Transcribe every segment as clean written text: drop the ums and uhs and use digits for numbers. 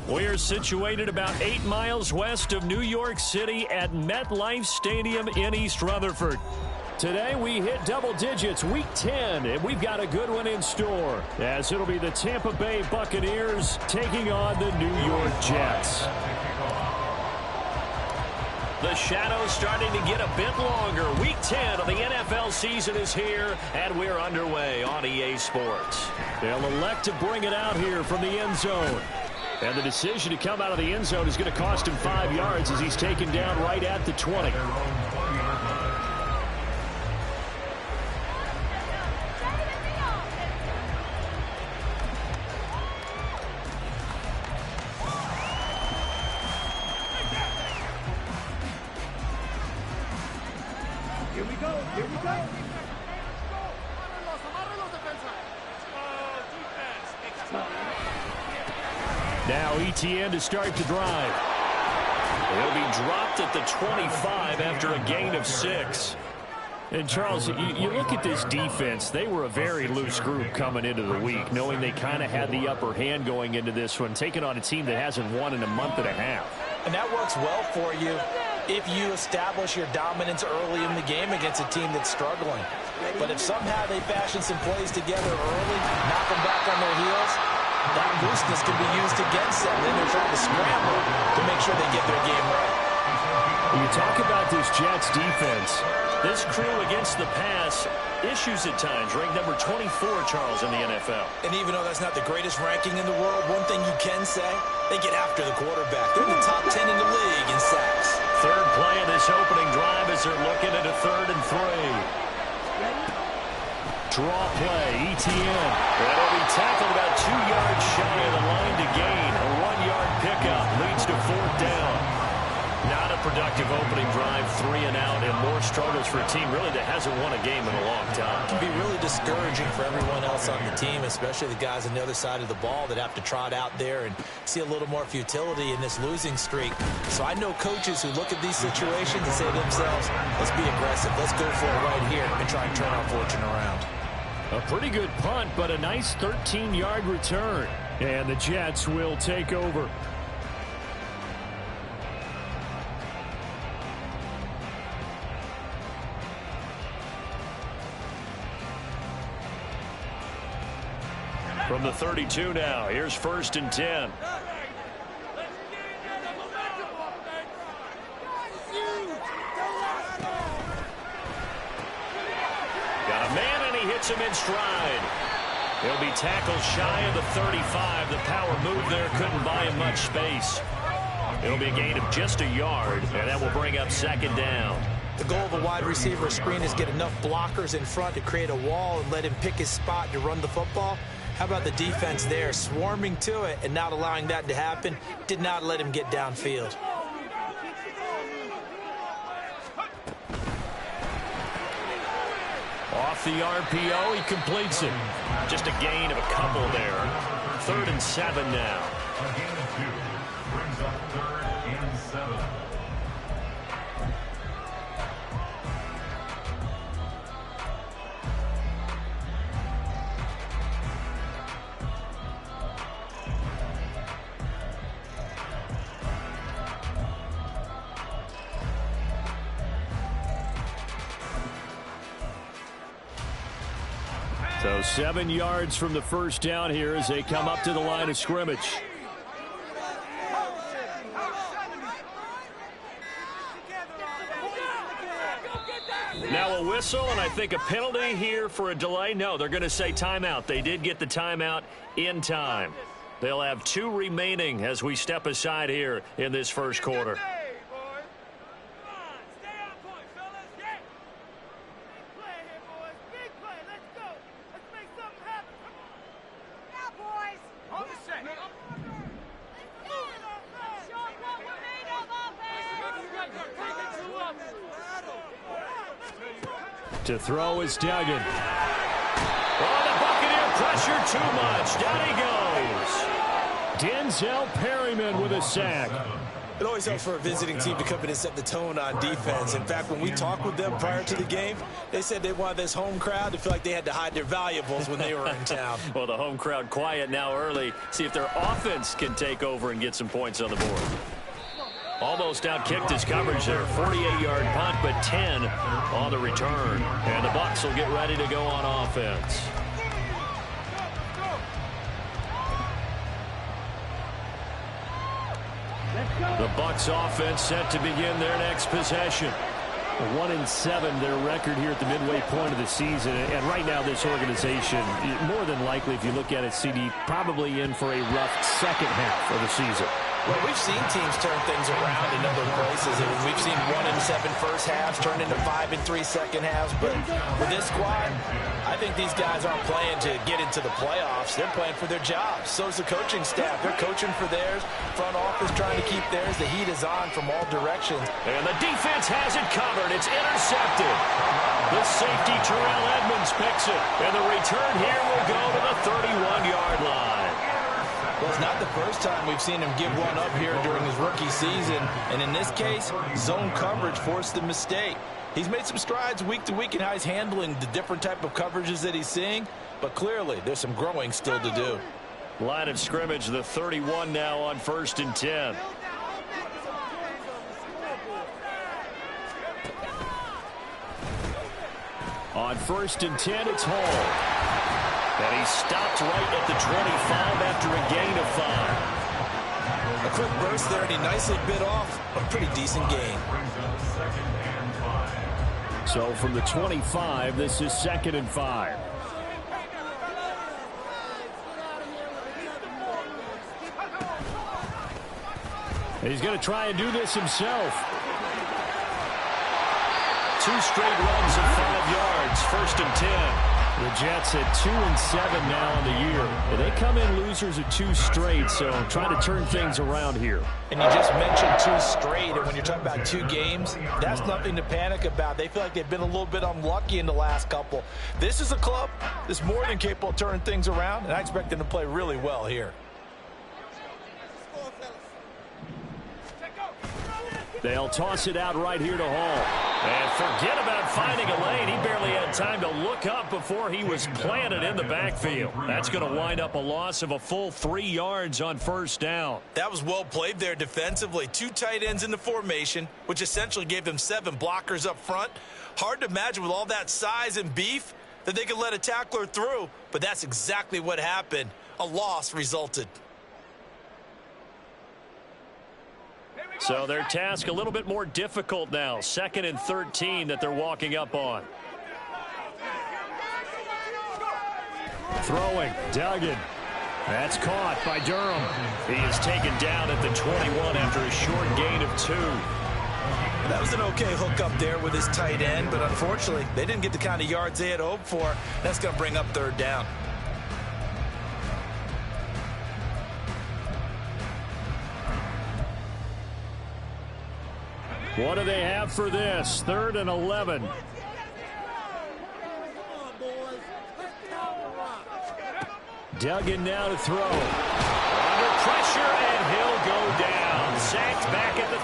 We're situated about 8 miles west of New York City at MetLife Stadium in East Rutherford. Today we hit double digits, week 10, and we've got a good one in store, as it'll be the Tampa Bay Buccaneers taking on the New York Jets. The shadow's starting to get a bit longer. Week 10 of the NFL season is here, and we're underway on EA Sports. They'll elect to bring it out here from the end zone. And the decision to come out of the end zone is going to cost him 5 yards as he's taken down right at the 20. Here we go. Here we go. Now ETN to start the drive. He'll be dropped at the 25 after a gain of 6. And, Charles, you look at this defense. They were a very loose group coming into the week, knowing they kind of had the upper hand going into this one, taking on a team that hasn't won in a month and a half. And that works well for you if you establish your dominance early in the game against a team that's struggling. But if somehow they fashion some plays together early, knock them back on their heels, that looseness can be used against them. Then they're trying to scramble to make sure they get their game right. You talk about this Jets defense. This crew against the pass, issues at times, ranked number 24, Charles, in the NFL. And even though that's not the greatest ranking in the world, one thing you can say, they get after the quarterback. They're in the top 10 in the league in sacks. Third play of this opening drive as they're looking at a 3rd and 3. Draw play, ETN. That'll be tackled about 2 yards shy of the line to gain. A 1-yard pickup leads to 4th down. Not a productive opening drive, 3 and out, and more struggles for a team really that hasn't won a game in a long time. It can be really discouraging for everyone else on the team, especially the guys on the other side of the ball that have to trot out there and see a little more futility in this losing streak. So I know coaches who look at these situations and say to themselves, let's be aggressive, let's go for it right here and try and turn our fortune around. A pretty good punt, but a nice 13-yard return. And the Jets will take over. From the 32 now, here's 1st and 10. Got a man, and he hits him in stride. He'll be tackled shy of the 35. The power move there couldn't buy him much space. It'll be a gain of just a yard, and that will bring up 2nd down. The goal of a wide receiver screen is get enough blockers in front to create a wall and let him pick his spot to run the football. How about the defense there, swarming to it and not allowing that to happen? Did not let him get downfield. Off the RPO, he completes it. Just a gain of a couple there. 3rd and 7 now. A gain of 2 brings up 3rd and 7. So 7 yards from the 1st down here as they come up to the line of scrimmage. Now a whistle, and I think a penalty here for a delay. No, they're going to say timeout. They did get the timeout in time. They'll have 2 remaining as we step aside here in this 1st quarter. To throw is Duggan. Oh, the Buccaneer pressure too much. Down he goes. Denzel Perryman with a sack. It always helps for a visiting team to come in and set the tone on defense. In fact, when we talked with them prior to the game, they said they wanted this home crowd to feel like they had to hide their valuables when they were in town. Well, the home crowd quiet now early. See if their offense can take over and get some points on the board. Almost out-kicked his coverage there. 48-yard punt, but 10 on the return. And the Bucs will get ready to go on offense. The Bucs offense set to begin their next possession. 1-7 their record here at the midway point of the season. And right now this organization, more than likely if you look at it, CD, probably in for a rough second half of the season. Well, we've seen teams turn things around in other places. I mean, we've seen 1-7 first halves turn into 5-3 second halves. But with this squad, I think these guys aren't playing to get into the playoffs. They're playing for their jobs. So is the coaching staff. They're coaching for theirs. Front office trying to keep theirs. The heat is on from all directions. And the defense has it covered. It's intercepted. The safety, Terrell Edmonds, picks it. And the return here will go to the 31-yard line. Well, it's not the first time we've seen him give one up here during his rookie season. And in this case, zone coverage forced the mistake. He's made some strides week to week in how he's handling the different type of coverages that he's seeing. But clearly, there's some growing still to do. Line of scrimmage, the 31 now on 1st and 10. On 1st and 10, it's Hall. And he stopped right at the 25 after a gain of 5. A quick burst there, and he nicely bit off a pretty decent gain. So from the 25, this is 2nd and 5. And he's going to try and do this himself. 2 straight runs of 5 yards, 1st and 10. The Jets at 2-7 now on the year. And they come in losers at 2 straight, so trying to turn things around here. And you just mentioned 2 straight, and when you're talking about 2 games, that's nothing to panic about. They feel like they've been a little bit unlucky in the last couple. This is a club that's more than capable of turning things around, and I expect them to play really well here. They'll toss it out right here to Hall. And forget about finding a lane. He barely had time to look up before he was planted in the backfield. That's going to wind up a loss of a full 3 yards on 1st down. That was well played there defensively. 2 tight ends in the formation, which essentially gave them 7 blockers up front. Hard to imagine with all that size and beef that they could let a tackler through, but that's exactly what happened. A loss resulted. So their task a little bit more difficult now. 2nd and 13 that they're walking up on. Throwing, Duggan. That's caught by Durham. He is taken down at the 21 after a short gain of 2. That was an okay hook up there with his tight end, but unfortunately, they didn't get the kind of yards they had hoped for. That's going to bring up 3rd down. What do they have for this? 3rd and 11. Duggan now to throw. Under pressure, and he'll go down. Sacked back at the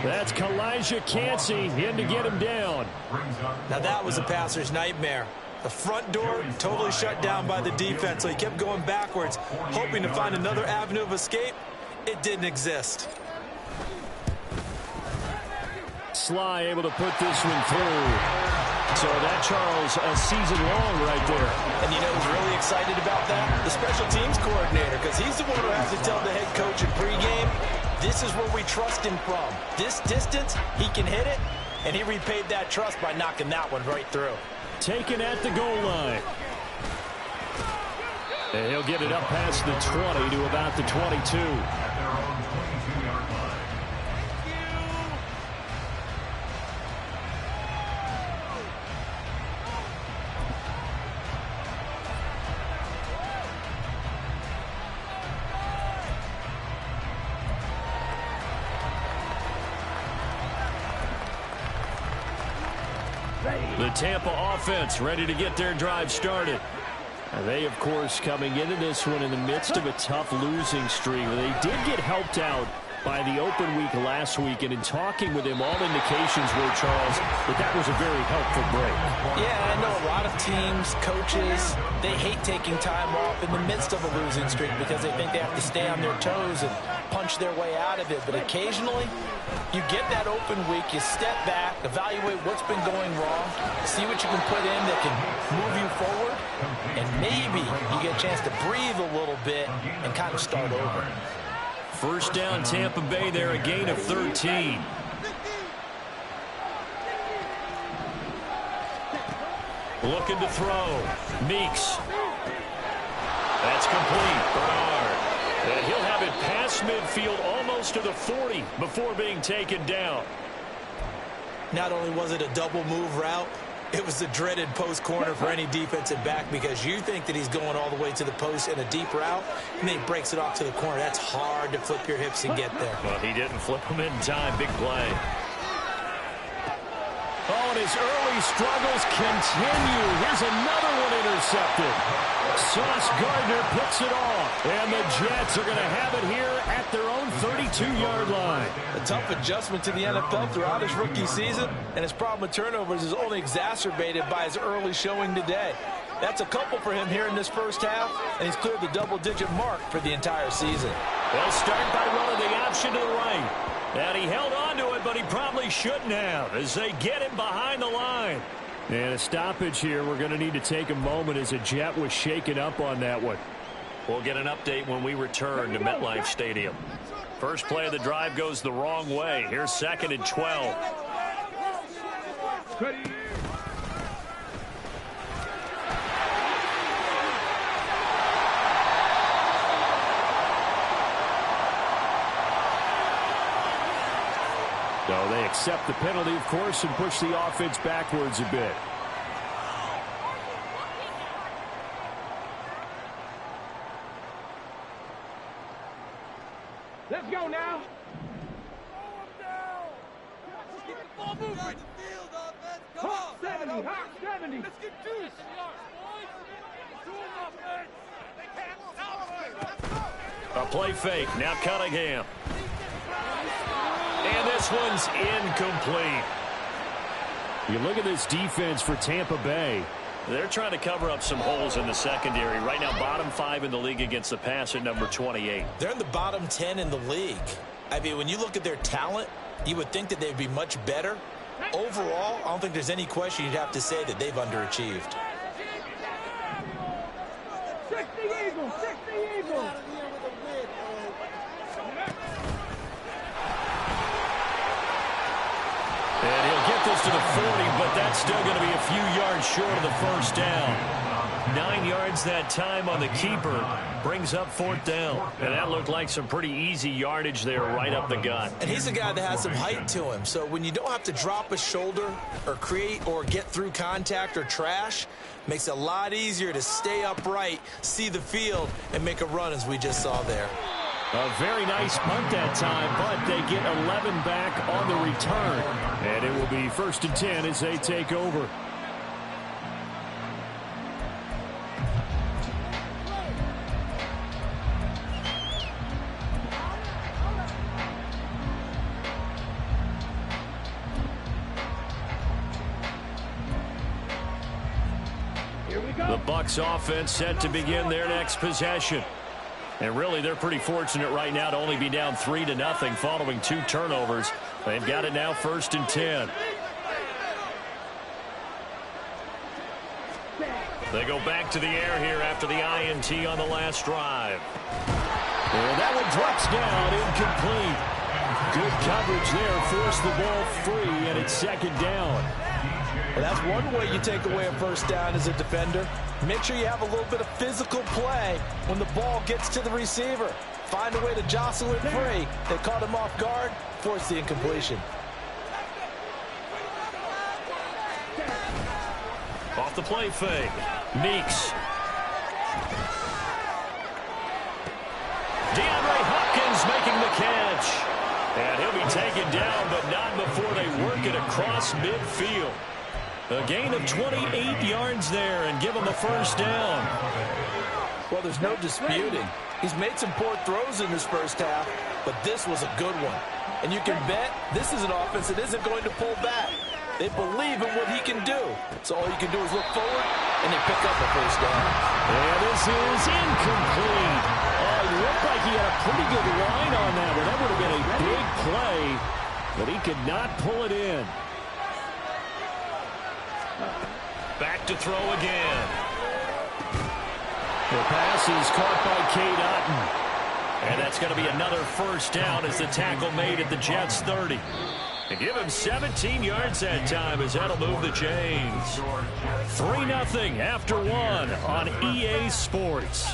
31. That's Kalijah Cansey in to get him down. Now that was a passer's nightmare. The front door totally shut down by the defense, so he kept going backwards, hoping to find another avenue of escape. It didn't exist. Sly able to put this one through. So that, Charles, a season long right there. And you know who's really excited about that? The special teams coordinator, because he's the one who has to tell the head coach in pregame, this is where we trust him from. This distance, he can hit it, and he repaid that trust by knocking that one right through. Taken at the goal line. And he'll get it up past the 20 to about the 22. The Tampa offense ready to get their drive started. And they, of course, coming into this one in the midst of a tough losing streak. They did get helped out by the open week last week, and in talking with him, all indications were, Charles, that was a very helpful break. Yeah, I know a lot of teams, coaches, they hate taking time off in the midst of a losing streak because they think they have to stay on their toes and punch their way out of it. But occasionally, you get that open week, you step back, evaluate what's been going wrong, see what you can put in that can move you forward, and maybe you get a chance to breathe a little bit and kind of start over. First down, Tampa Bay there, a gain of 13. Looking to throw. Meeks. That's complete. Bernard. And he'll have it past midfield almost to the 40 before being taken down. Not only was it a double move route, it was the dreaded post corner for any defensive back because you think that he's going all the way to the post in a deep route, and then he breaks it off to the corner. That's hard to flip your hips and get there. Well, he didn't flip him in time. Big play. Oh, and his early struggles continue. Here's another one intercepted. Sauce Gardner picks it off. And the Jets are going to have it here at their own 32-yard line. A tough adjustment to the NFL throughout his rookie season, and his problem with turnovers is only exacerbated by his early showing today. That's a couple for him here in this first half, and he's cleared the double-digit mark for the entire season. They'll start by running the option to the right. And he held on to it, but he probably shouldn't have as they get him behind the line. And a stoppage here. We're going to need to take a moment as a Jet was shaken up on that one. We'll get an update when we return to MetLife Stadium. First play of the drive goes the wrong way. Here's 2nd and 12. So they accept the penalty, of course, and push the offense backwards a bit. Let's go now. Hot 70, hot 70. Let's get juice. A play fake. Now Cunningham. And this one's incomplete. You look at this defense for Tampa Bay. They're trying to cover up some holes in the secondary. Right now, bottom 5 in the league against the pass at number 28. They're in the bottom 10 in the league. I mean, when you look at their talent, you would think that they'd be much better. Overall, I don't think there's any question you'd have to say that they've underachieved. 60 Eagles, 60 Eagles. And he'll get this to the 40, but that's still going to be a few yards short of the first down. 9 yards that time on the keeper. Brings up 4th down. And that looked like some pretty easy yardage there right up the gut. And he's a guy that has some height to him. So when you don't have to drop a shoulder or create or get through contact or trash, makes it a lot easier to stay upright, see the field, and make a run as we just saw there. A very nice punt that time, but they get 11 back on the return. And it will be 1st and 10 as they take over. The Bucs offense set to begin their next possession. And really, they're pretty fortunate right now to only be down 3-0 following 2 turnovers. They've got it now 1st and 10. They go back to the air here after the INT on the last drive. And that one drops down, incomplete. Good coverage there, forced the ball free, and it's 2nd down. Well, that's one way you take away a first down as a defender. Make sure you have a little bit of physical play when the ball gets to the receiver. Find a way to jostle it free. They caught him off guard, forced the incompletion. Off the play fake. Meeks. DeAndre Hopkins making the catch. And he'll be taken down, but not before they work it across midfield. A gain of 28 yards there and give them a first down. Well, there's no disputing. He's made some poor throws in this first half, but this was a good one. And you can bet this is an offense that isn't going to pull back. They believe in what he can do. So all you can do is look forward, and they pick up a first down. And this is incomplete. Oh, it looked like he had a pretty good line on that one. That would have been a big play, but he could not pull it in. Back to throw again. The pass is caught by Cade Otton. And that's going to be another first down as the tackle made at the Jets' 30. And give him 17 yards that time as that'll move the chains. 3-0 after one on EA Sports.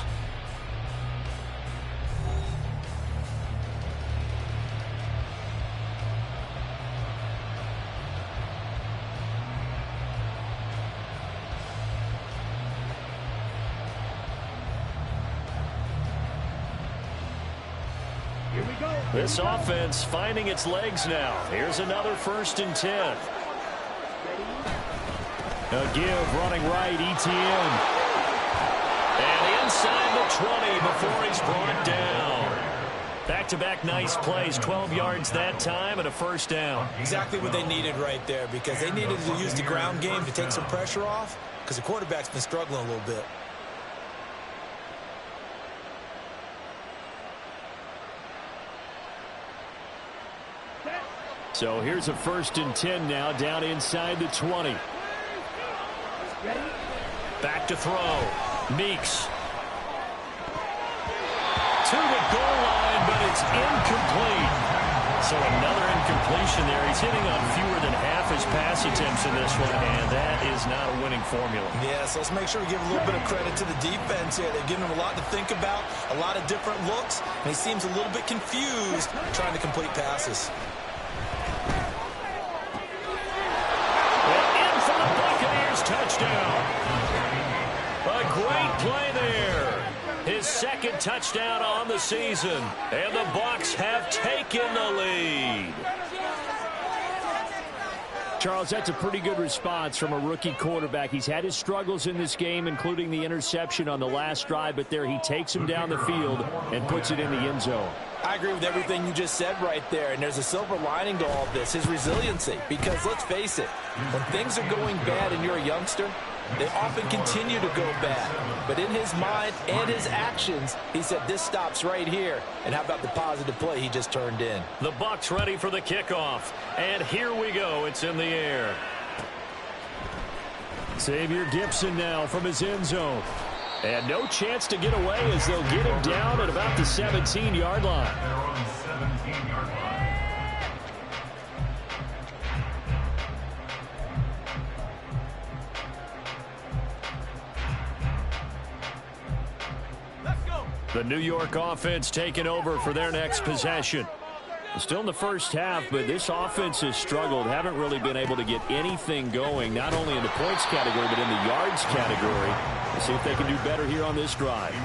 This offense finding its legs now. Here's another 1st and 10. A give running right, Etienne. And inside the 20 before he's brought down. Back-to-back nice plays, 12 yards that time and a first down. Exactly what they needed right there, because they needed to use the ground game to take some pressure off, because the quarterback's been struggling a little bit. So here's a 1st and 10 now, down inside the 20. Back to throw. Meeks. To the goal line, but it's incomplete. So another incompletion there. He's hitting on fewer than half his pass attempts in this one, and that is not a winning formula. Yes, let's make sure we give a little bit of credit to the defense here. They've given him a lot to think about, a lot of different looks, and he seems a little bit confused trying to complete passes. Touchdown. A great play there. His 2nd touchdown on the season. And the Bucs have taken the lead. Charles, that's a pretty good response from a rookie quarterback. He's had his struggles in this game, including the interception on the last drive, but there he takes him down the field and puts it in the end zone. I agree with everything you just said right there, and there's a silver lining to all of this, his resiliency. Because let's face it, when things are going bad and you're a youngster, they often continue to go bad. But in his mind and his actions, he said this stops right here. And how about the positive play he just turned in? The Bucs ready for the kickoff. And here we go. It's in the air. Xavier Gipson now from his end zone. And no chance to get away as they'll get him down at about the 17-yard line. They're on the 17-yard line. The New York offense taking over for their next possession. Still in the first half, but this offense has struggled. Haven't really been able to get anything going, not only in the points category, but in the yards category. Let's see if they can do better here on this drive.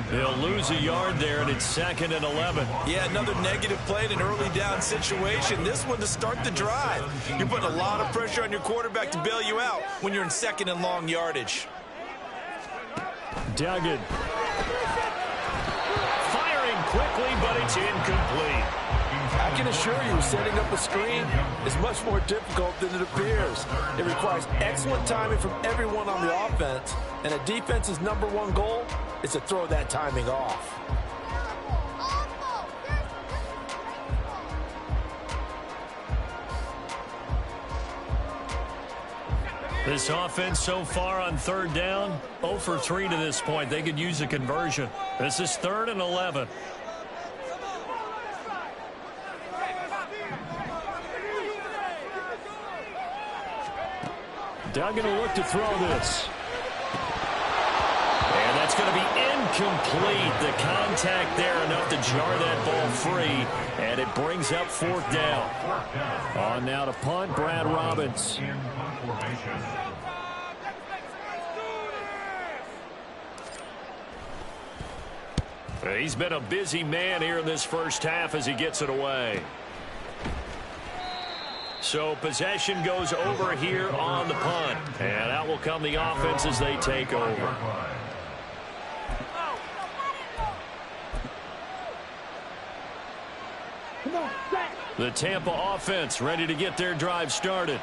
They'll lose a yard there, and it's 2nd and 11. Yeah, another negative play in an early down situation. This one to start the drive. You're putting a lot of pressure on your quarterback to bail you out when you're in 2nd and long yardage. Duggan. Firing quickly, but it's incomplete. I can assure you, setting up a screen is much more difficult than it appears. It requires excellent timing from everyone on the offense, and a defense's #1 goal is to throw that timing off. This offense so far on 3rd down, 0 for 3 to this point. They could use a conversion. This is 3rd and 11. Duggan will look to throw this. And that's going to be incomplete. The contact there enough to jar that ball free. And it brings up 4th down. On now to punt, Brad Robbins. He's been a busy man here in this first half as he gets it away. So possession goes over here on the punt. And out will come the offense as they take over. The Tampa offense ready to get their drive started.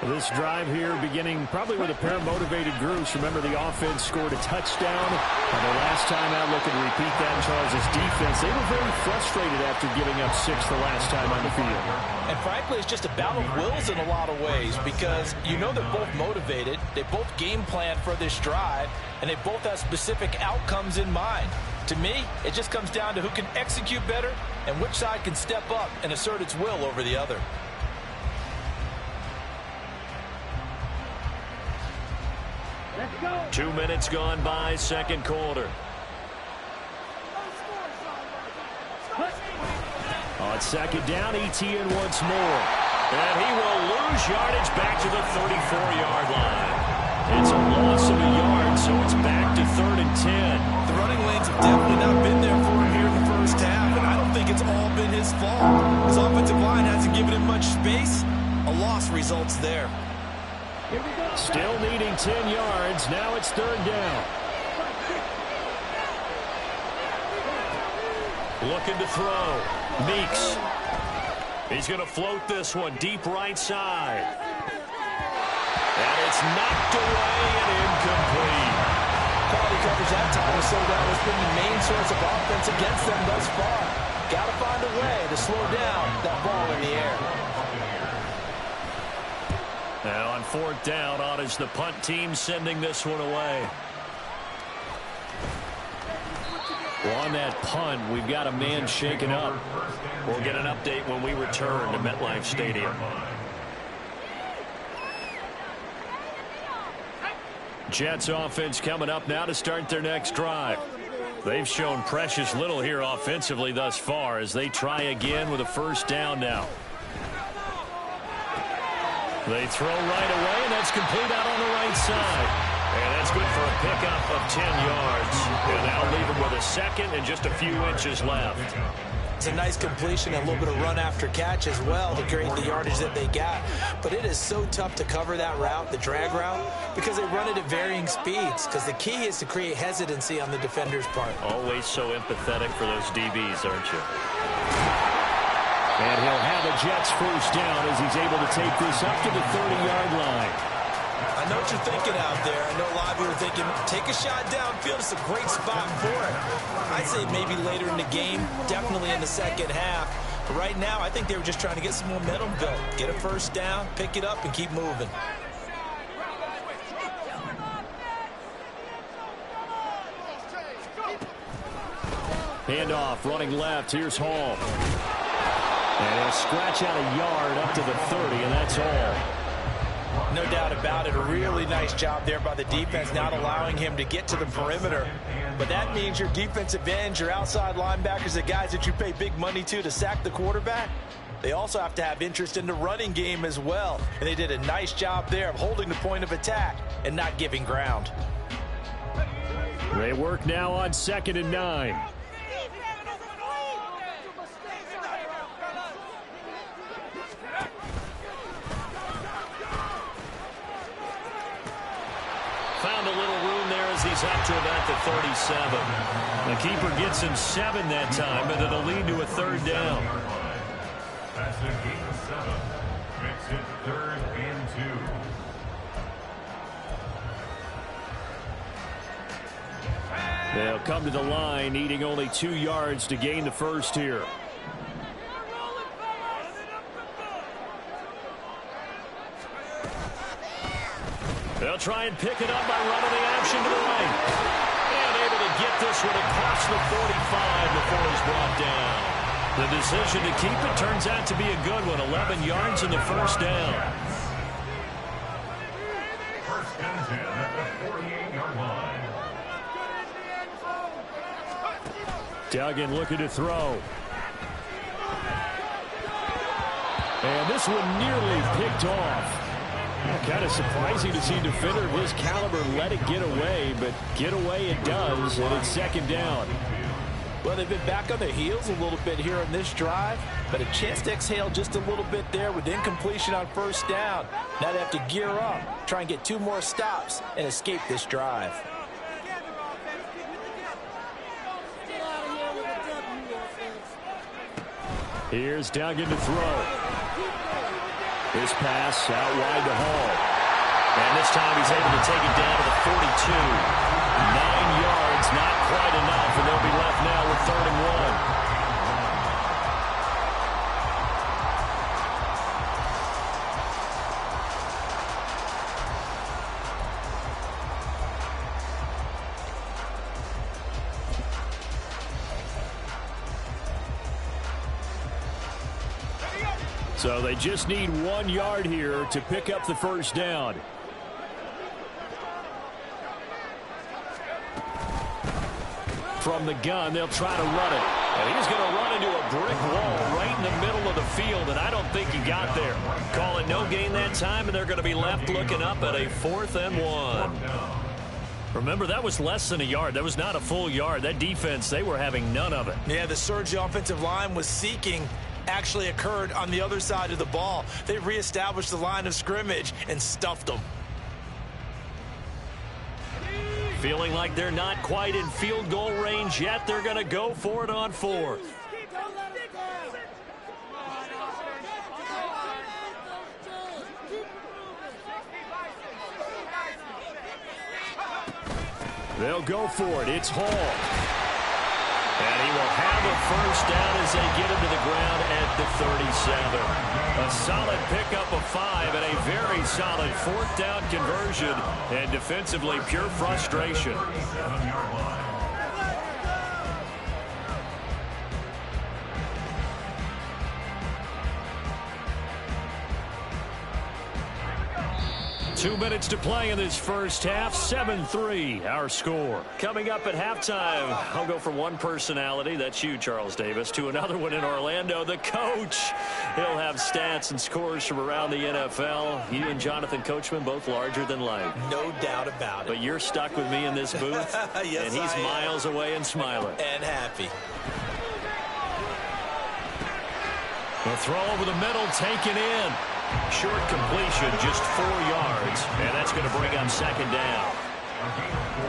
This drive here beginning probably with a pair of motivated groups. Remember, the offense scored a touchdown. And the last time out, looking to repeat that, Charles' defense, they were very frustrated after giving up 6 the last time on the field. And frankly, it's just a battle of wills in a lot of ways because you know they're both motivated. They both game plan for this drive, and they both have specific outcomes in mind. To me, it just comes down to who can execute better and which side can step up and assert its will over the other. Let's go. 2 minutes gone by, second quarter. On second down, ETN once more. And he will lose yardage back to the 34-yard line. It's a loss of a yard, so it's back to 3rd and 10. The running lanes have definitely not been there for him here in the first half, and I don't think it's all been his fault. His offensive line hasn't given him much space. A loss results there. Still needing 10 yards. Now it's 3rd down. Looking to throw. Meeks. He's going to float this one deep right side. And it's knocked away and incomplete. Quality coverage that time has slowed down has been the main source of offense against them thus far. Got to find a way to slow down that ball in the air. Now on 4th down, on is the punt team sending this one away. Well, on that punt, we've got a man shaken up. We'll get an update when we return to MetLife Stadium. Jets offense coming up now to start their next drive. They've shown precious little here offensively thus far as they try again with a 1st down now. They throw right away, and that's complete out on the right side. And that's good for a pickup of 10 yards. And that'll leave him with a 2nd and just a few inches left. It's a nice completion, a little bit of run after catch as well to create the yardage that they got. But it is so tough to cover that route, the drag route, because they run it at varying speeds. Because the key is to create hesitancy on the defender's part. Always so empathetic for those DBs, aren't you? And he'll have a Jets 1st down as he's able to take this up to the 30-yard line. I know what you're thinking out there. I know a lot of you are thinking, take a shot downfield. It's a great spot for it. I'd say maybe later in the game, definitely in the second half. But right now, I think they were just trying to get some momentum built. Get a 1st down, pick it up, and keep moving. Handoff, running left. Here's Hall. And he'll scratch out a yard up to the 30, and that's all. No doubt about it. A really nice job there by the defense, not allowing him to get to the perimeter. But that means your defensive ends, your outside linebackers, the guys that you pay big money to sack the quarterback, they also have to have interest in the running game as well. And they did a nice job there of holding the point of attack and not giving ground. They work now on 2nd and 9. Found a little room there as he's up to about the 37. The keeper gets him 7 that time, but it'll lead to a 3rd down. That's a gain of 7. Makes it 3rd and 2. They'll come to the line, needing only 2 yards to gain the 1st here. They'll try and pick it up by running the action to the right. And able to get this one across the 45 before he's brought down. The decision to keep it turns out to be a good one. 11 yards in the 1st down. 1st and 10 at the 48-yard line. Duggan looking to throw. And this one nearly picked off. Kind of surprising to see a defender of his caliber let it get away, but get away it does, and it's 2nd down. Well, they've been back on their heels a little bit here on this drive, but a chance to exhale just a little bit there with incompletion on 1st down. Now they have to gear up, try and get 2 more stops, and escape this drive. Here's Duggan to throw. His pass out wide to Hall. And this time he's able to take it down to the 42. 9 yards, not quite enough, and they'll be left now with 3rd and 1. So they just need 1 yard here to pick up the first down. From the gun, they'll try to run it. And he's going to run into a brick wall right in the middle of the field, and I don't think he got there. Call it no gain that time, and they're going to be left looking up at a 4th and 1. Remember, that was less than a yard. That was not a full yard. That defense, they were having none of it. Yeah, the surge the offensive line was seeking actually occurred on the other side of the ball. They reestablished the line of scrimmage and stuffed them. Feeling like they're not quite in field goal range yet. They're going to go for it on 4th. They'll go for it. It's Hall. And he will have a first down as they get him to the ground at the 37. A solid pickup of 5 and a very solid 4th down conversion. And defensively, pure frustration. 37-yard line. 2 minutes to play in this first half. 7-3, our score. Coming up at halftime, I'll go from one personality, that's you, Charles Davis, to another one in Orlando, the coach. He'll have stats and scores from around the NFL. You and Jonathan Coachman, both larger than life. No doubt about it. But you're stuck with me in this booth, yes, and he's miles away and smiling. And happy. The throw over the middle, taken in. Short completion, just 4 yards, and that's going to bring up 2nd down. A gain of 4.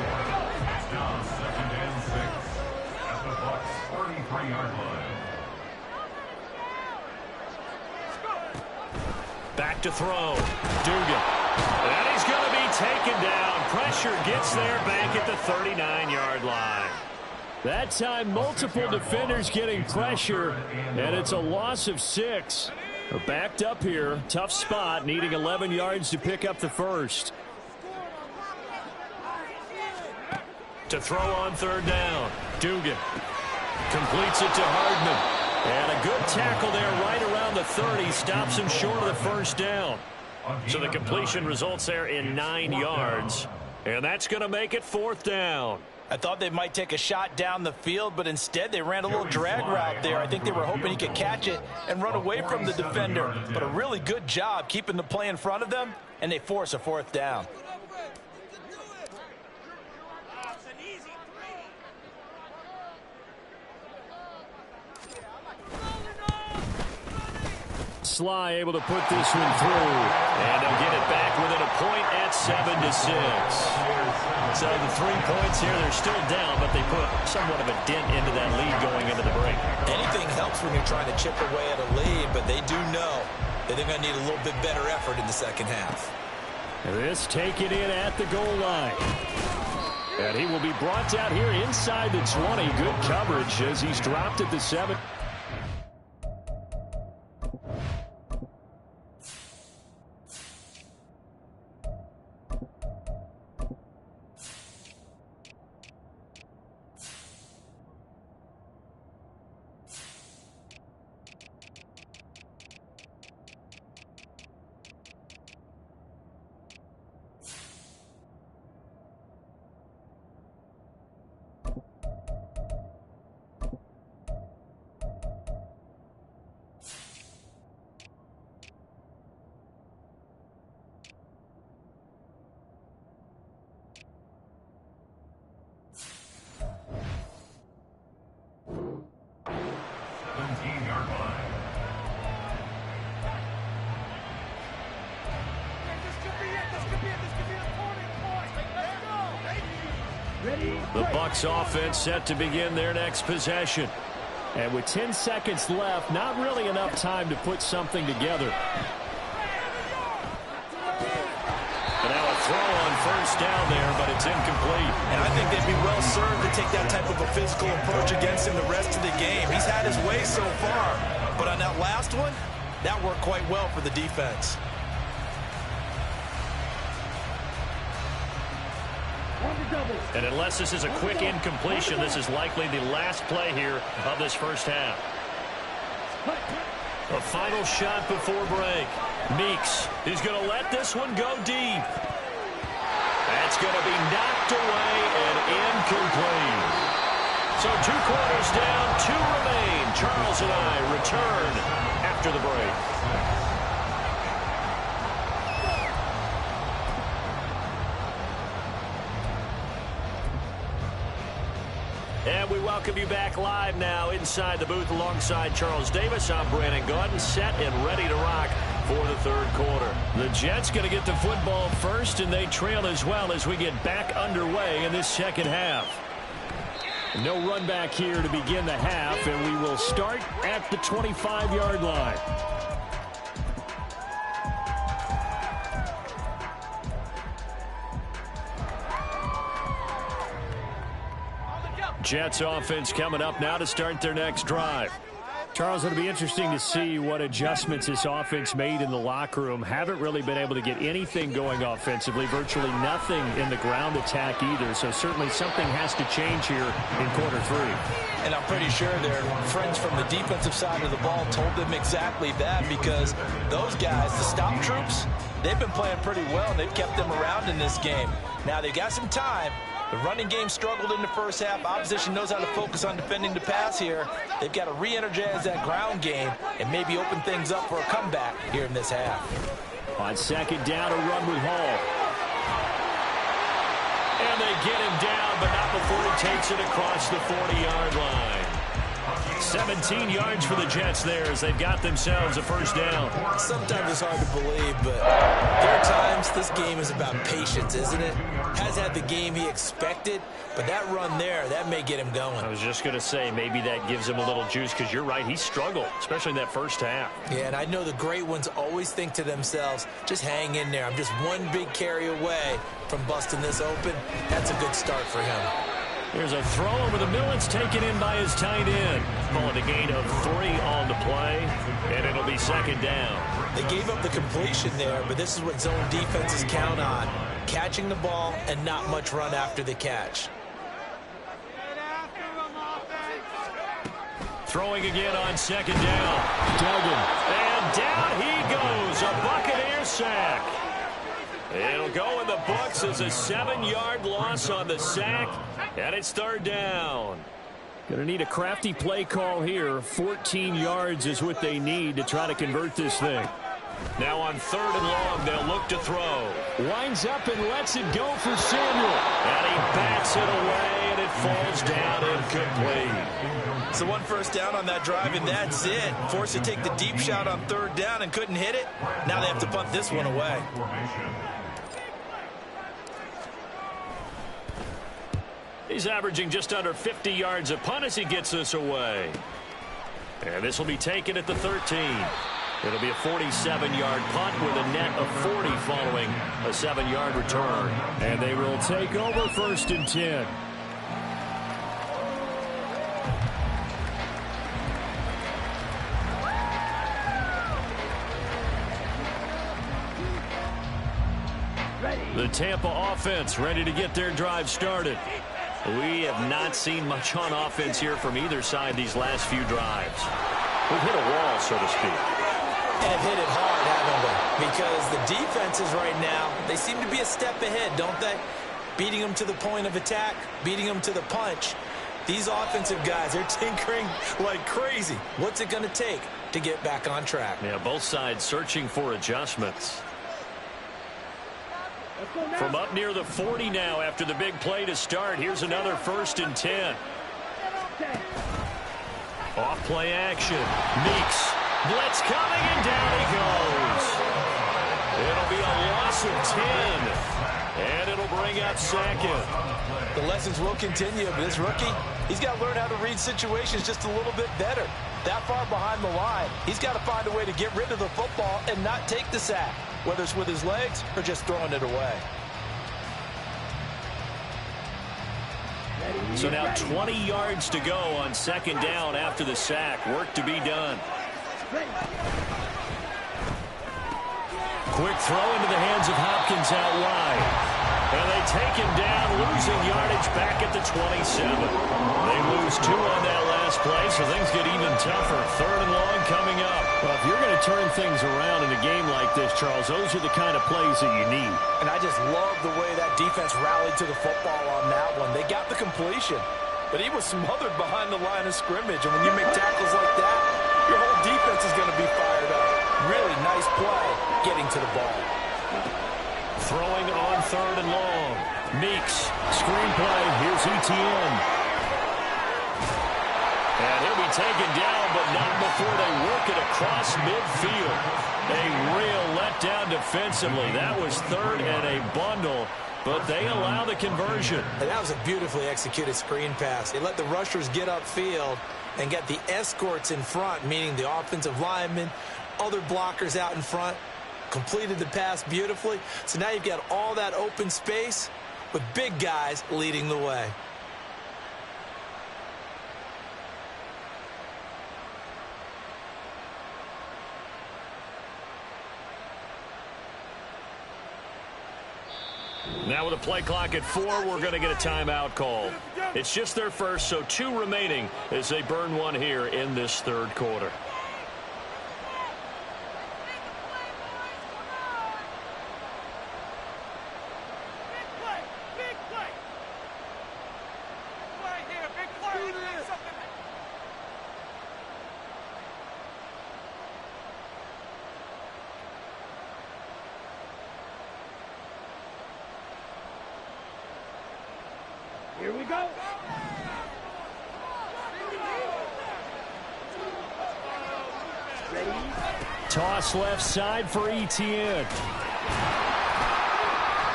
It's now 2nd and 6 at the Bucs' 43-yard line. Back to throw. Dugan. And he's going to be taken down. Pressure gets there back at the 39-yard line. That time, multiple defenders getting pressure, and it's a loss of 6. Backed up here, tough spot, needing 11 yards to pick up the first. To throw on 3rd down, Dugan completes it to Hardman. And a good tackle there right around the 30, stops him short of the first down. So the completion results there in 9 yards, and that's going to make it 4th down. I thought they might take a shot down the field, but instead they ran a little drag route there. I think they were hoping he could catch it and run away from the defender. But a really good job keeping the play in front of them, and they force a 4th down. Sly able to put this one through, and they'll get it back within a point at 7-6. So the 3 points here, they're still down, but they put somewhat of a dent into that lead going into the break. Anything helps when you're trying to chip away at a lead, but they do know that they're going to need a little bit better effort in the second half. This taken in at the goal line. And he will be brought down here inside the 20. Good coverage as he's dropped at the 7. The Bucs offense set to begin their next possession. And with 10 seconds left, not really enough time to put something together. And now a throw on first down there, but it's incomplete. And I think they'd be well served to take that type of a physical approach against him the rest of the game. He's had his way so far, but on that last one, that worked quite well for the defense. And unless this is a quick incompletion, this is likely the last play here of this first half. A final shot before break. Meeks is going to let this one go deep. That's going to be knocked away and incomplete. So 2 quarters down, 2 remain. Charles and I return after the break. And we welcome you back live now inside the booth alongside Charles Davis. I'm Brandon Gaudin, set and ready to rock for the third quarter. The Jets going to get the football first, and they trail as well as we get back underway in this second half. No run back here to begin the half, and we will start at the 25-yard line. Jets offense coming up now to start their next drive. Charles, it'll be interesting to see what adjustments this offense made in the locker room. Haven't really been able to get anything going offensively, virtually nothing in the ground attack either. So certainly something has to change here in quarter 3. And I'm pretty sure their friends from the defensive side of the ball told them exactly that, because those guys, the stop troops, they've been playing pretty well, and they've kept them around in this game. Now they've got some time. The running game struggled in the first half. Opposition knows how to focus on defending the pass here. They've got to re-energize that ground game and maybe open things up for a comeback here in this half. On second down, a run with Hall. And they get him down, but not before he takes it across the 40-yard line. 17 yards for the Jets there as they've got themselves a first down. Sometimes it's hard to believe, but there are times this game is about patience, isn't it? Has had the game he expected, but that run there, that may get him going. I was just going to say, maybe that gives him a little juice, because you're right, he struggled, especially in that first half. Yeah, and I know the great ones always think to themselves, just hang in there. I'm just one big carry away from busting this open. That's a good start for him. There's a throw over the middle. It's taken in by his tight end. Calling a gain of 3 on the play, and it'll be second down. They gave up the completion there, but this is what zone defenses count on. Catching the ball and not much run after the catch. Throwing again on second down. Duggan. And down he goes. A Buccaneer sack. It'll go in the books as a 7-yard loss on the sack, and it's third down. Going to need a crafty play call here. 14 yards is what they need to try to convert this thing. Now on third and long, they'll look to throw. Winds up and lets it go for Samuel. And he bats it away, and it falls down incomplete. So one first down on that drive, and that's it. Forced to take the deep shot on third down and couldn't hit it. Now they have to punt this one away. He's averaging just under 50 yards a punt as he gets this away. And this will be taken at the 13. It'll be a 47-yard punt with a net of 40 following a 7-yard return. And they will take over first and 10. The Tampa offense ready to get their drive started. We have not seen much on offense here from either side these last few drives. We've hit a wall, so to speak. And hit it hard, haven't we? Because the defenses right now, they seem to be a step ahead, don't they? Beating them to the point of attack, beating them to the punch. These offensive guys, they're tinkering like crazy. What's it going to take to get back on track? Yeah, both sides searching for adjustments. From up near the 40 now after the big play to start. Here's another first and 10. Off play action. Meeks. Blitz coming, and down he goes. It'll be a loss of 10. And it'll bring up second. The lessons will continue, but this rookie, he's got to learn how to read situations just a little bit better. That far behind the line, he's got to find a way to get rid of the football and not take the sack, whether it's with his legs or just throwing it away. So now 20 yards to go on second down after the sack. Work to be done. Quick throw into the hands of Hopkins out wide. And they take him down, losing yardage back at the 27. They lose 2 on that last play, so things get even tougher. 3rd and long coming up. Well, if you're going to turn things around in a game like this, Charles, those are the kind of plays that you need. And I just love the way that defense rallied to the football on that one. They got the completion, but he was smothered behind the line of scrimmage. And when you make tackles like that, your whole defense is going to be fired up. Really nice play getting to the ball. Throwing on 3rd and long. Meeks, screenplay. Here's Etienne. And he'll be taken down, but not before they work it across midfield. A real letdown defensively. That was 3rd and a bundle, but they allow the conversion. And that was a beautifully executed screen pass. They let the rushers get upfield and get the escorts in front, meaning the offensive linemen, other blockers out in front. Completed the pass beautifully. So now you've got all that open space with big guys leading the way. Now with a play clock at 4, we're going to get a timeout call. It's just their first, so 2 remaining as they burn one here in this 3rd quarter. Here we go. Ready? Toss left side for Etienne.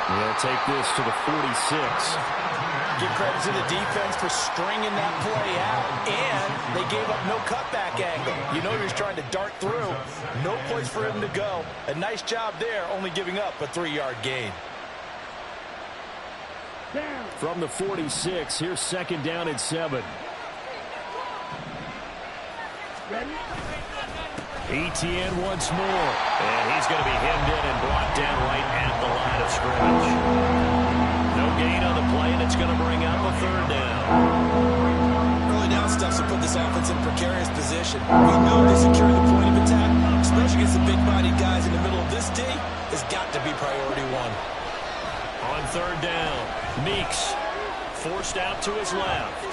They'll take this to the 46. Give credit to the defense for stringing that play out, and they gave up no cutback angle. You know he was trying to dart through. No place for him to go. A nice job there, only giving up a 3-yard gain. From the 46, here's 2nd down and 7. Ready? Etienne once more. And he's going to be hemmed in and brought down right at the line of scrimmage. No gain on the play, and it's going to bring up a 3rd down. Early down stuff to put this offense in a precarious position. We know they secure the point of attack, especially against the big-bodied guys in the middle of this D, has got to be priority 1. On 3rd down, Meeks forced out to his left.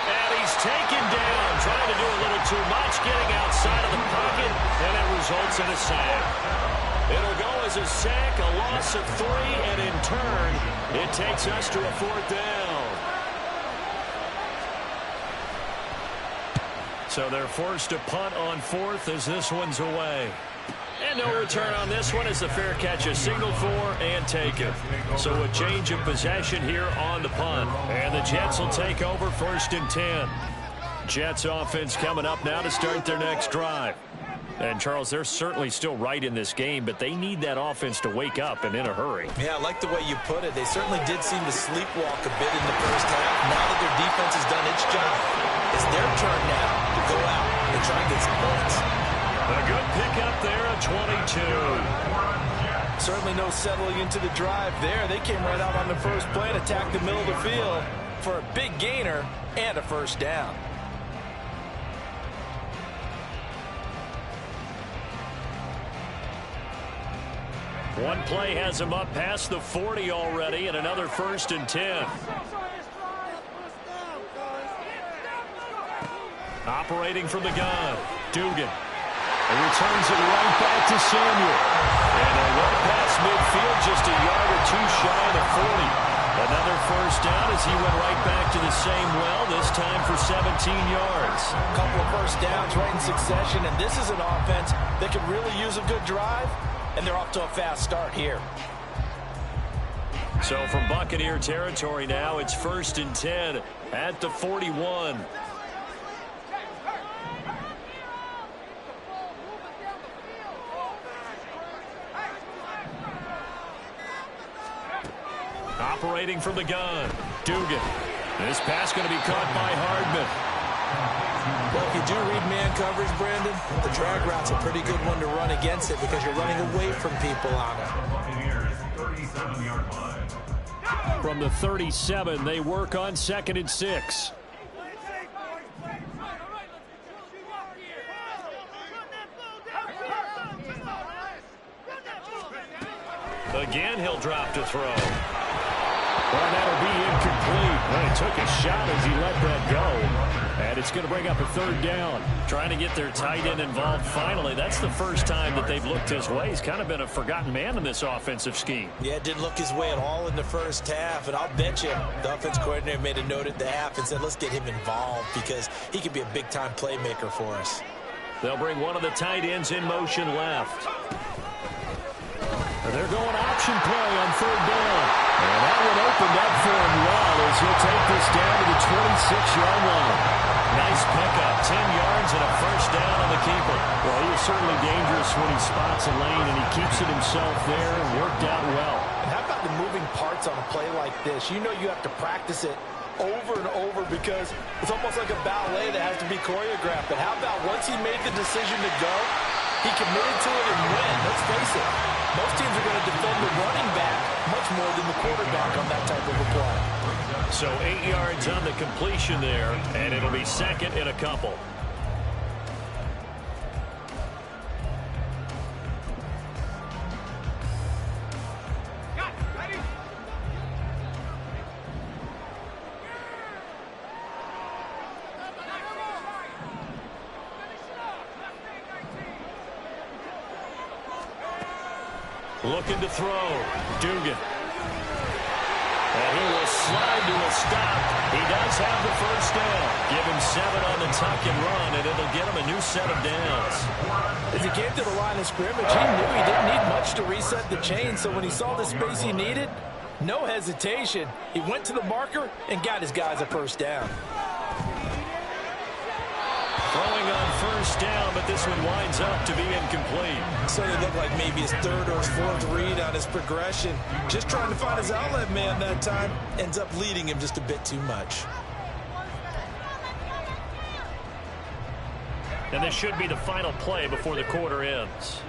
And he's taken down, trying to do a little too much, getting outside of the pocket, and it results in a sack. It'll go as a sack, a loss of 3, and in turn, it takes us to a 4th down. So they're forced to punt on 4th as this one's away. And no return on this one as the fair catch is signaled for and taken. So a change of possession here on the punt. And the Jets will take over 1st and 10. Jets offense coming up now to start their next drive. And, Charles, they're certainly still right in this game, but they need that offense to wake up and in a hurry. Yeah, I like the way you put it. They certainly did seem to sleepwalk a bit in the first half. Now that their defense has done its job, it's their turn now to go out and try and get some points. A good pickup there at 22. Certainly no settling into the drive there. They came right out on the first play and attacked the middle of the field for a big gainer and a 1st down. One play has him up past the 40 already, and another 1st and 10. Operating from the gun, Dugan. He returns it right back to Samuel. And a run past midfield, just a yard or 2 shy of the 40. Another 1st down as he went right back to the same well, this time for 17 yards. A couple of 1st downs right in succession, and this is an offense that could really use a good drive, and they're off to a fast start here. So from Buccaneer territory now, it's 1st and 10 at the 41. Operating from the gun, Dugan. This pass going to be caught by Hardman. Well, if you do read man coverage, Brandon, the drag route's a pretty good one to run against it because you're running away from people on it. From the 37, they work on 2nd and 6. Again, he'll drop to throw. Well, that'll be incomplete. Well, he took a shot as he let that go. And it's going to bring up a 3rd down. Trying to get their tight end involved finally. That's the first time that they've looked his way. He's kind of been a forgotten man in this offensive scheme. Yeah, didn't look his way at all in the first half. And I'll bet you the offense coordinator made a note at the half and said, let's get him involved because he could be a big-time playmaker for us. They'll bring one of the tight ends in motion left. They're going option play on 3rd down. And that one opened up for him well as he'll take this down to the 26-yard line. Nice pickup, 10 yards and a 1st down on the keeper. Well, he is certainly dangerous when he spots a lane, and he keeps it himself there and worked out well. And how about the moving parts on a play like this? You know you have to practice it over and over because it's almost like a ballet that has to be choreographed. But how about once he made the decision to go, he committed to it and win. Let's face it, most teams are going to defend the running back much more than the quarterback on that type of a play. So 8 yards on the completion there, and it'll be 2nd and a couple. Looking to throw. Dugan. And he will slide to a stop. He does have the 1st down. Give him 7 on the tuck and run, and it'll get him a new set of downs. As he came to the line of scrimmage, he knew he didn't need much to reset the chain, so when he saw the space he needed, no hesitation. He went to the marker and got his guys a 1st down. Throwing on 1st down, but this one winds up to be incomplete. So it looked like maybe his 3rd or his 4th read on his progression. Just trying to find his outlet man that time. Ends up leading him just a bit too much. And this should be the final play before the quarter ends.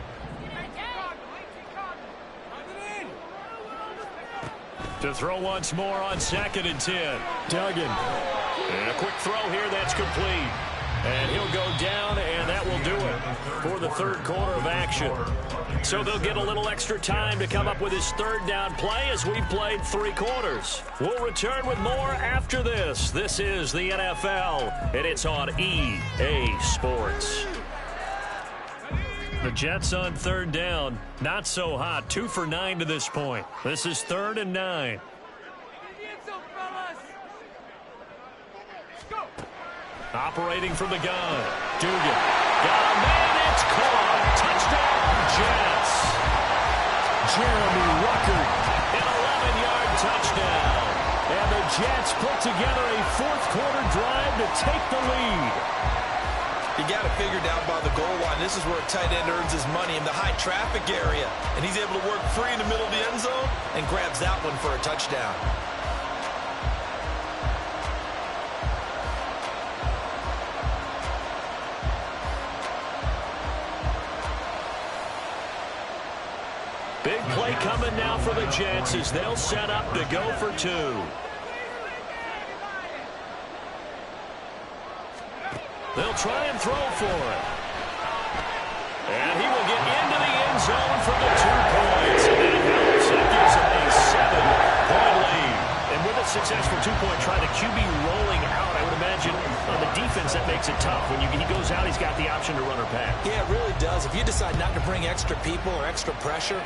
To throw once more on 2nd and 10. Duggan. And a quick throw here that's complete. And he'll go down, and that will do it for the 3rd quarter of action. So they'll get a little extra time to come up with his 3rd down play as we've played 3 quarters. We'll return with more after this. This is the NFL, and it's on EA Sports. The Jets on 3rd down. Not so hot. 2 for 9 to this point. This is 3rd and 9. Operating from the gun. Dugan. Got a man. It's caught. Touchdown, Jets. Jeremy Ruckert. An 11-yard touchdown. And the Jets put together a 4th quarter drive to take the lead. You got to figure down by the goal line. This is where a tight end earns his money in the high traffic area. And he's able to work free in the middle of the end zone and grabs that one for a touchdown. Big play coming now for the Jets as they'll set up to go for 2. They'll try and throw for it. And he will get into the end zone for the 2 points. And that helps. That gives him a 7-point lead. And with a successful 2-point try, the QB rolling out, I would imagine on the defense that makes it tough. When he goes out, he's got the option to run or pass. Yeah, it really does. If you decide not to bring extra people or extra pressure,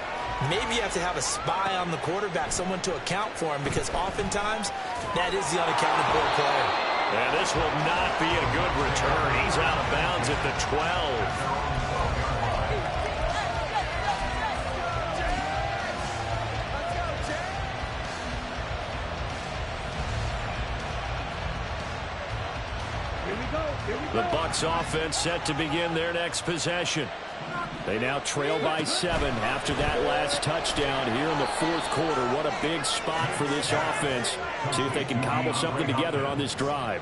maybe you have to have a spy on the quarterback, someone to account for him, because oftentimes that is the unaccounted for player. And this will not be a good return. He's out of bounds at the 12. The Bucs offense set to begin their next possession. They now trail by 7 after that last touchdown here in the fourth quarter. What a big spot for this offense. See if they can cobble something together on this drive.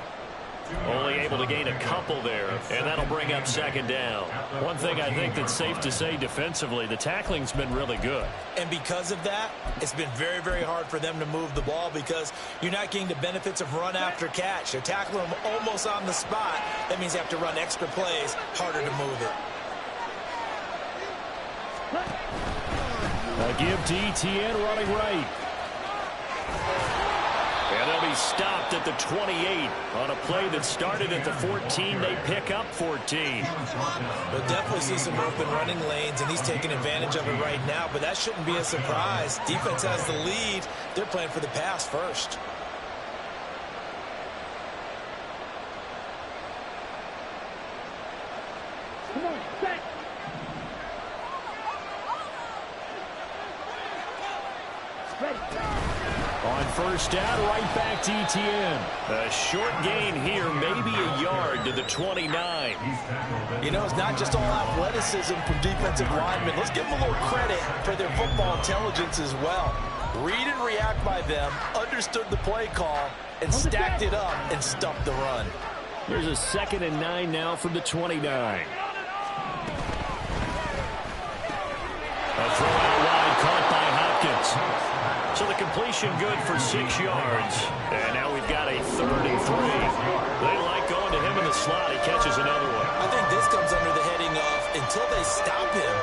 Only able to gain a couple there, and that'll bring up second down. One thing I think that's safe to say defensively, the tackling's been really good. And because of that, it's been very, very hard for them to move the ball because you're not getting the benefits of run after catch. They're tackling them almost on the spot. That means they have to run extra plays, harder to move it. A give to ETN running right. And they'll be stopped at the 28 on a play that started at the 14. They pick up 14. We'll definitely see some open running lanes, and he's taking advantage of it right now, but that shouldn't be a surprise. Defense has the lead. They're playing for the pass first. Come on, set. Ready. On first down, right back to ETN. A short gain here, maybe a yard to the 29. You know, it's not just all athleticism from defensive linemen. Let's give them a little credit for their football intelligence as well. Read and react by them, understood the play call, and stacked it up and stuffed the run. Here's a 2nd and 9 now from the 29. A throw out wide, caught by Hopkins. So the completion good for 6 yards. And now we've got a 3rd and 3. They like going to him in the slot. He catches another one. I think this comes under the heading of until they stop him,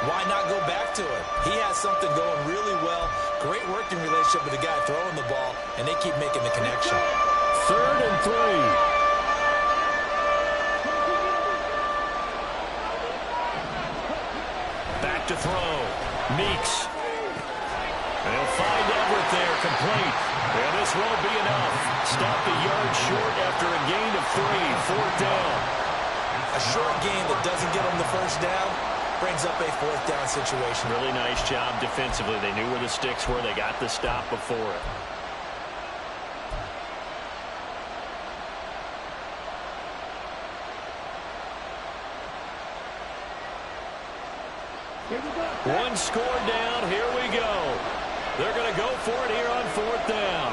why not go back to it? He has something going really well. Great working relationship with the guy throwing the ball, and they keep making the connection. 3rd and 3. Back to throw. Meeks. They'll find Everett there, complete. And this won't be enough. Stopped a yard short after a gain of 3. 4th down. A short gain that doesn't get them the first down brings up a 4th down situation. Really nice job defensively. They knew where the sticks were. They got the stop before it. One score down. Here we go. They're going to go for it here on 4th down.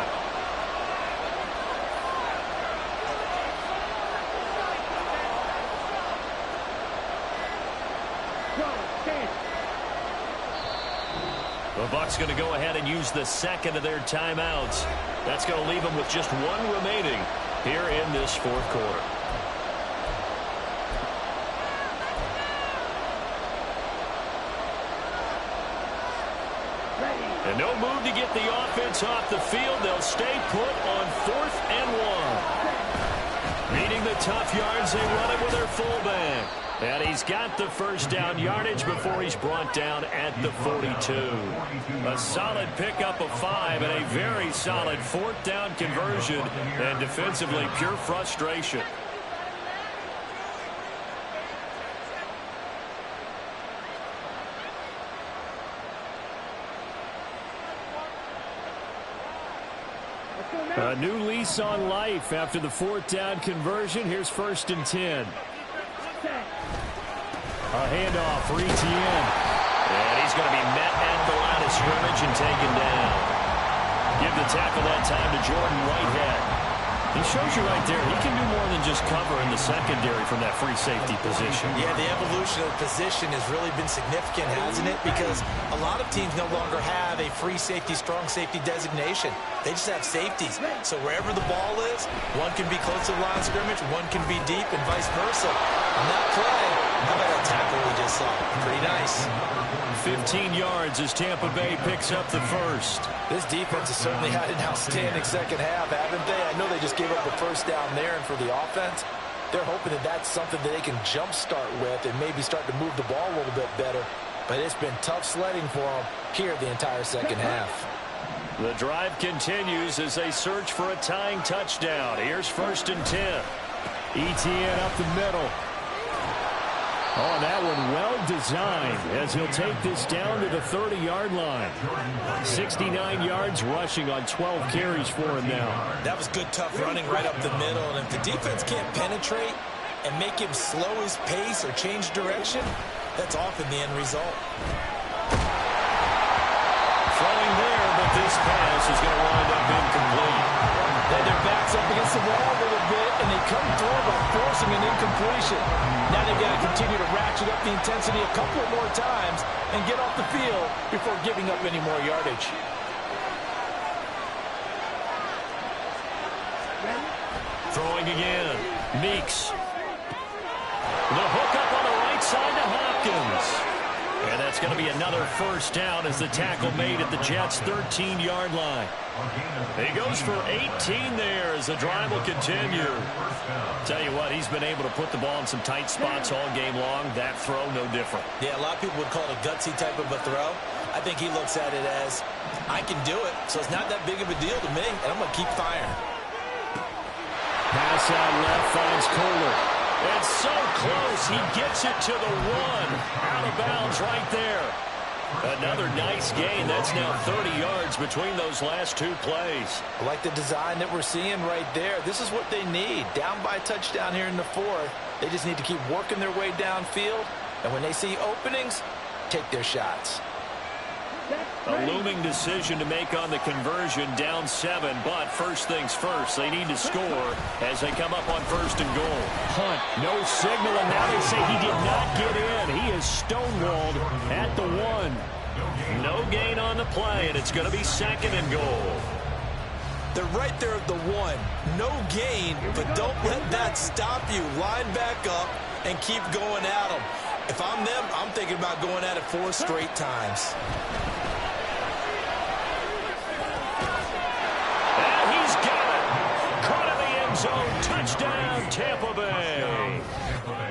The Bucs going to go ahead and use the 2nd of their timeouts. That's going to leave them with just 1 remaining here in this 4th quarter. And no move to get the offense off the field. They'll stay put on 4th and 1. Needing the tough yards, they run it with their fullback. And he's got the first down yardage before he's brought down at the 42. A solid pickup of 5 and a very solid 4th down conversion. And defensively, pure frustration. A new lease on life after the 4th down conversion. Here's 1st and 10. A handoff for ETN. And he's going to be met at the line of scrimmage and taken down. Give the tackle that time to Jordan Whitehead. He shows you right there, he can do more than just cover in the secondary from that free safety position. Yeah, the evolution of position has really been significant, hasn't it? Because a lot of teams no longer have a free safety, strong safety designation. They just have safeties. So wherever the ball is, one can be close to the line of scrimmage, one can be deep, and vice versa. On that play, how about that tackle we just saw? Pretty nice. 15 yards as Tampa Bay picks up the first. This defense has certainly had an outstanding second half, haven't they? I know they just gave up the first down there, and for the offense, they're hoping that that's something that they can jumpstart with and maybe start to move the ball a little bit better. But it's been tough sledding for them here the entire second half. The drive continues as they search for a tying touchdown. Here's 1st and 10. ETN up the middle. Oh, that one well designed as he'll take this down to the 30-yard line. 69 yards rushing on 12 carries for him now. That was good, tough running right up the middle. And if the defense can't penetrate and make him slow his pace or change direction, that's often the end result. Throwing there, but this pass is going to wind up incomplete. And their backs up against the wall a little bit, and they come through by forcing an incompletion. Now they've got to continue to ratchet up the intensity a couple more times and get off the field before giving up any more yardage. Throwing again. Meeks. The hook up on the right side to Hopkins. And that's going to be another first down as the tackle made at the Jets' 13-yard line. He goes for 18 there as the drive will continue. Tell you what, he's been able to put the ball in some tight spots all game long. That throw, no different. Yeah, a lot of people would call it a gutsy type of a throw. I think he looks at it as, I can do it, so it's not that big of a deal to me, and I'm going to keep firing. Pass out left finds Kohler. It's so close. He gets it to the one. Out of bounds right there. Another nice gain. That's now 30 yards between those last two plays. I like the design that we're seeing right there. This is what they need. Down by a touchdown here in the fourth. They just need to keep working their way downfield. And when they see openings, take their shots. A looming decision to make on the conversion, down 7, but first things first, they need to score as they come up on first and goal. Hunt, no signal, and now they say he did not get in. He is stonewalled at the 1. No gain on the play, and it's going to be second and goal. They're right there at the 1. No gain, but don't let that stop you. Line back up and keep going at them. If I'm them, I'm thinking about going at it 4 straight times. Zone touchdown, Tampa Bay.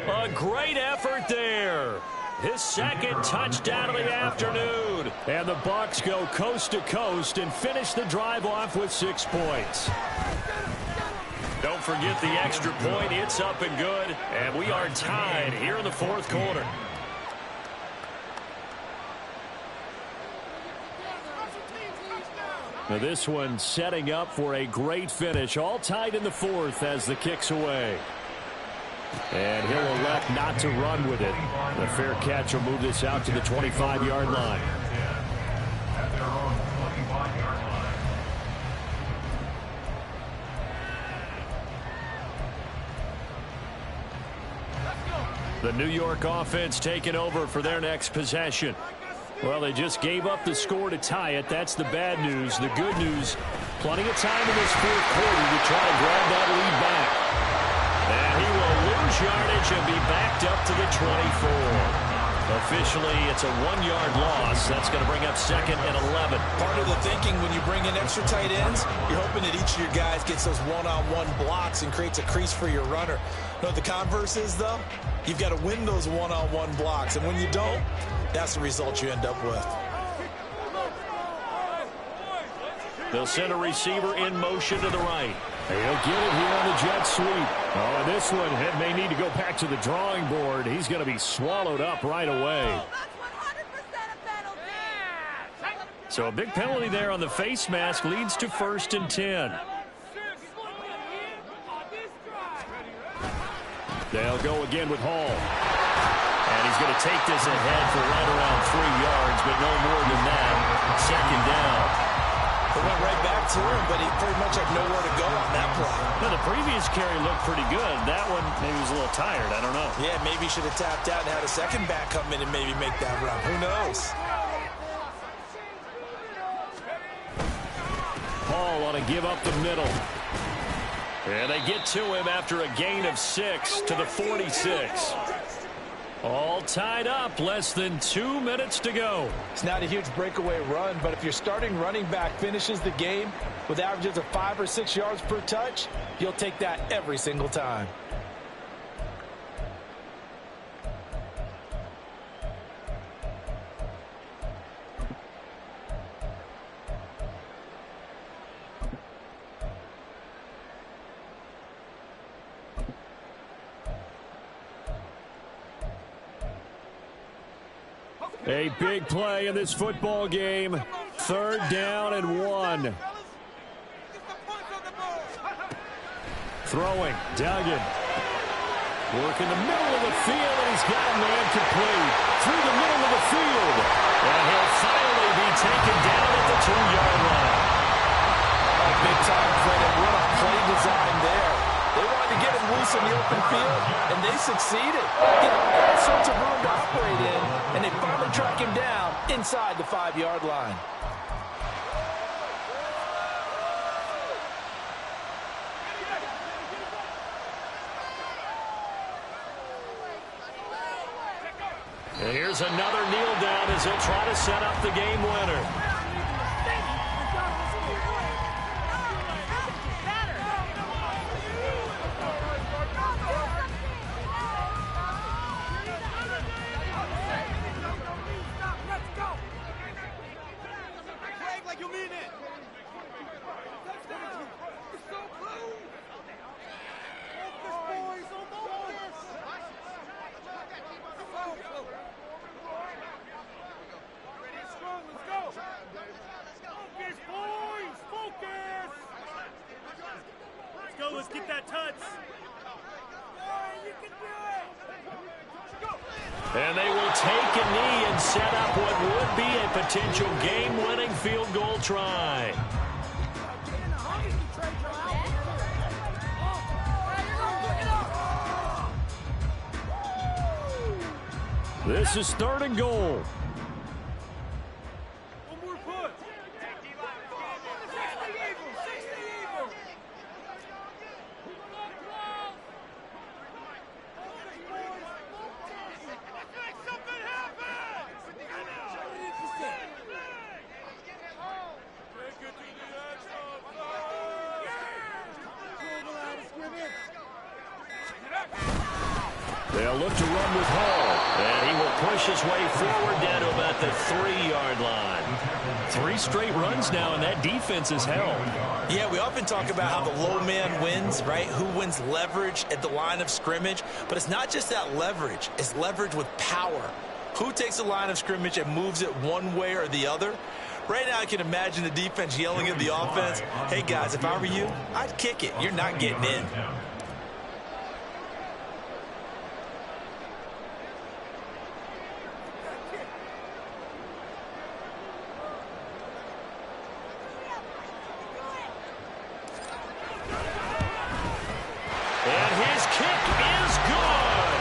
A great effort there. His second touchdown of the afternoon. And the Bucs go coast to coast and finish the drive off with 6 points. Don't forget the extra point. It's up and good. And we are tied here in the fourth quarter. Now this one setting up for a great finish. All tied in the fourth as the kick's away. And he'll elect not to run with it. The fair catch will move this out to the 25-yard line. The New York offense taking over for their next possession. Well, they just gave up the score to tie it. That's the bad news. The good news, plenty of time in this fourth quarter to try to grab that lead back. And he will lose yardage and be backed up to the 24. Officially, it's a 1-yard loss. That's going to bring up second and 11. Part of the thinking when you bring in extra tight ends, you're hoping that each of your guys gets those one-on-one blocks and creates a crease for your runner. You know what the converse is, though? You've got to win those one-on-one blocks. And when you don't, that's the result you end up with. They'll send a receiver in motion to the right. He'll get it here on the jet sweep. Oh, and this one may need to go back to the drawing board. He's going to be swallowed up right away. So a big penalty there on the face mask leads to 1st and 10. They'll go again with Hall. And he's going to take this ahead for right around 3 yards, but no more than that. Second down. It went right back to him, but he pretty much had nowhere to go on that play. Now, the previous carry looked pretty good. That one, maybe was a little tired. I don't know. Yeah, maybe he should have tapped out and had a second back come in and maybe make that run. Who knows? Paul on a give up the middle. And they get to him after a gain of 6 to the 46. All tied up, less than 2 minutes to go. It's not a huge breakaway run, but if your starting running back finishes the game with averages of 5 or 6 yards per touch, you'll take that every single time. A big play in this football game. 3rd down and 1. Throwing, Duggan. Working the middle of the field, and he's got a man complete. Through the middle of the field. And he'll finally be taken down at the 2-yard line. A big-time credit. What a play design there. They wanted to get him loose in the open field, and they succeeded. Getting all sorts of room to operate in, and they finally track him down inside the 5-yard line. And here's another kneel down as he'll try to set up the game winner. Let's get that touch. And they will take a knee and set up what would be a potential game-winning field goal try. This is 3rd and goal. They'll look to run with Hall, and he will push his way forward down to about the 3-yard line. 3 straight runs now, and that defense is held. Yeah, we often talk about how the low man wins, right? Who wins leverage at the line of scrimmage. But it's not just that leverage. It's leverage with power. Who takes the line of scrimmage and moves it one way or the other? Right now, I can imagine the defense yelling at the offense, hey, guys, if I were you, I'd kick it. You're not getting in. And his kick is good.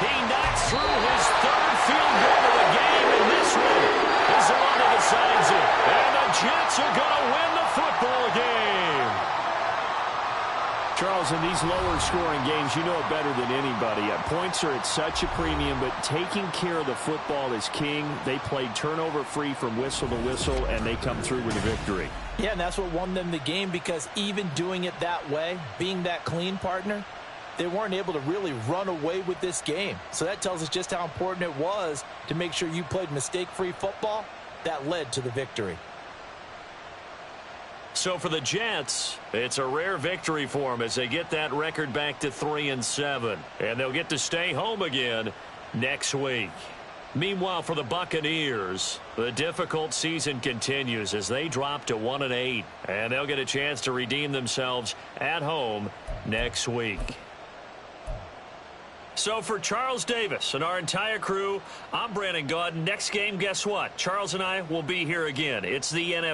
He knocks through his 3rd field goal of the game, and this one is the one that decides it. And the Jets are going to win the football game. Charles, in these lower-scoring games, you know it better than anybody. Points are at such a premium, but taking care of the football is king. They played turnover-free from whistle to whistle, and they come through with a victory. Yeah, and that's what won them the game, because even doing it that way, being that clean partner, they weren't able to really run away with this game. So that tells us just how important it was to make sure you played mistake-free football. That led to the victory. So for the Jets, it's a rare victory for them as they get that record back to 3-7. And they'll get to stay home again next week. Meanwhile, for the Buccaneers, the difficult season continues as they drop to 1-8. And they'll get a chance to redeem themselves at home next week. So for Charles Davis and our entire crew, I'm Brandon Gaudin. Next game, guess what? Charles and I will be here again. It's the NFL.